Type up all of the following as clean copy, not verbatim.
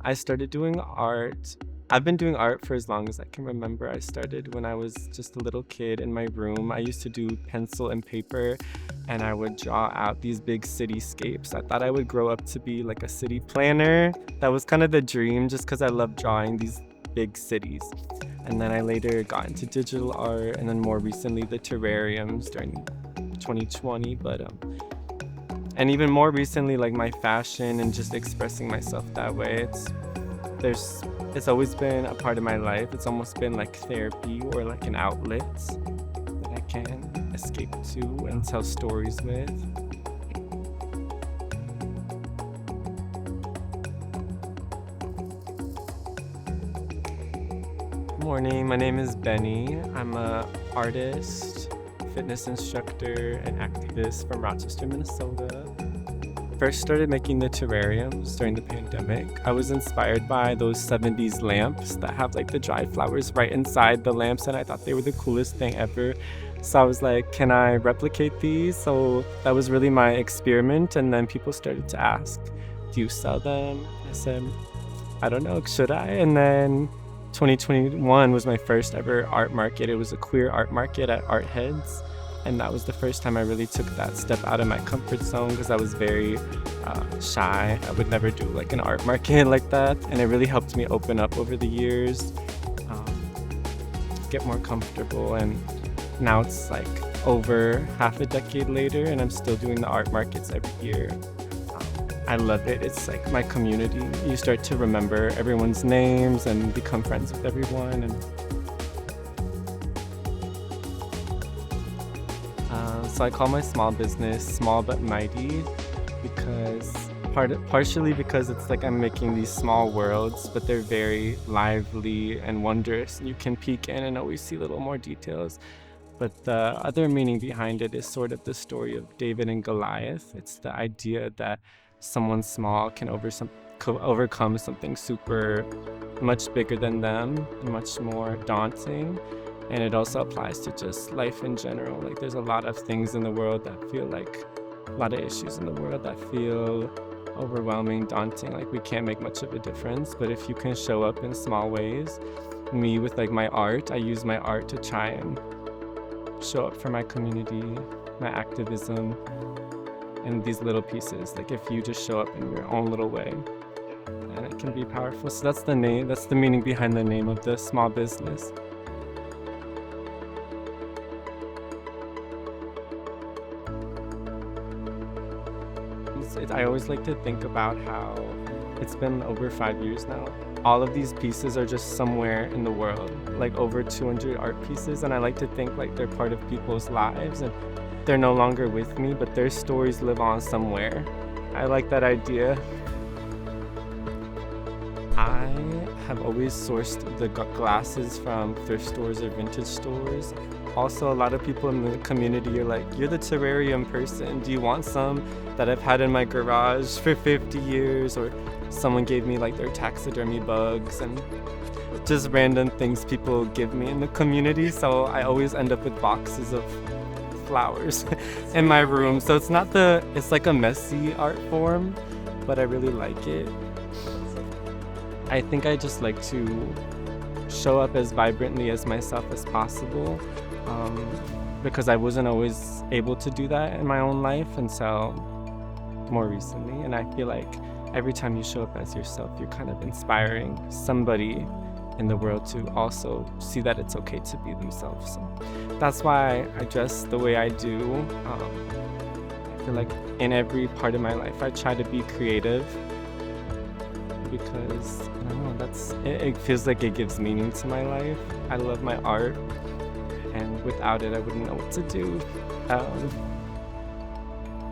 I started doing art. I've been doing art for as long as I can remember. I started when I was just a little kid in my room. I used to do pencil and paper, and I would draw out these big cityscapes. I thought I would grow up to be like a city planner. That was kind of the dream, just because I love drawing these big cities. And then I later got into digital art, and then more recently the terrariums during 2020. And even more recently, like my fashion and just expressing myself that way. There's it's always been a part of my life. It's almost been like therapy or like an outlet that I can escape to and tell stories with. Good morning, my name is Benny. I'm a artist, fitness instructor, and activist from Rochester, Minnesota. First started making the terrariums during the pandemic. I was inspired by those 70s lamps that have like the dried flowers right inside the lamps, and I thought they were the coolest thing ever. So I was like, can I replicate these? So that was really my experiment, and then people started to ask, do you sell them? I said, I don't know, should I? And then 2021 was my first ever art market. It was a queer art market at Art Heads. And that was the first time I really took that step out of my comfort zone, because I was very shy. I would never do like an art market like that. And it really helped me open up over the years, get more comfortable. And now it's like over half a decade later, and I'm still doing the art markets every year. I love it. It's like my community. You start to remember everyone's names and become friends with everyone. And so I call my small business Small But Mighty, because partially because it's like I'm making these small worlds, but they're very lively and wondrous. You can peek in and always see little more details. But the other meaning behind it is sort of the story of David and Goliath. It's the idea that someone small can overcome something super much bigger than them and much more daunting. And it also applies to just life in general. Like there's a lot of things in the world that feel like, a lot of issues in the world that feel overwhelming, daunting, like we can't make much of a difference. But if you can show up in small ways, me with like my art, I use my art to try and show up for my community, my activism, and these little pieces. Like if you just show up in your own little way, and it can be powerful. So that's the meaning behind the name of the small business. I always like to think about how it's been over 5 years now. All of these pieces are just somewhere in the world, like over 200 art pieces, and I like to think like they're part of people's lives, and they're no longer with me, but their stories live on somewhere. I like that idea. I have always sourced the glasses from thrift stores or vintage stores. Also, a lot of people in the community are like, you're the terrarium person. Do you want some that I've had in my garage for 50 years? Or someone gave me like their taxidermy bugs, and just random things people give me in the community. So I always end up with boxes of flowers in my room. So it's like a messy art form, but I really like it. I think I just like to show up as vibrantly as myself as possible, because I wasn't always able to do that in my own life until more recently. And I feel like every time you show up as yourself, you're kind of inspiring somebody in the world to also see that it's okay to be themselves. So that's why I dress the way I do. I feel like in every part of my life, I try to be creative, because I don't know, it feels like it gives meaning to my life. I love my art, and without it, I wouldn't know what to do.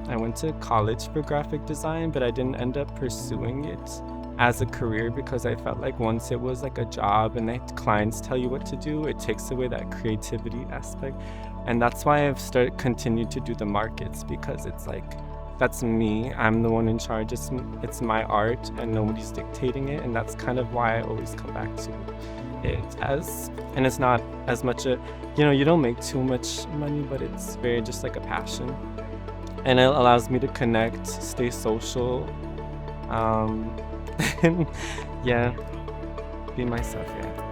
I went to college for graphic design, but I didn't end up pursuing it as a career, because I felt like once it was like a job and the clients tell you what to do, it takes away that creativity aspect. And that's why I've continued to do the markets, because it's like, that's me. I'm the one in charge. It's my art, and nobody's dictating it. And that's kind of why I always come back to it and it's not as much you don't make too much money, but it's very just like a passion. And it allows me to connect, stay social, Yeah, be myself, yeah.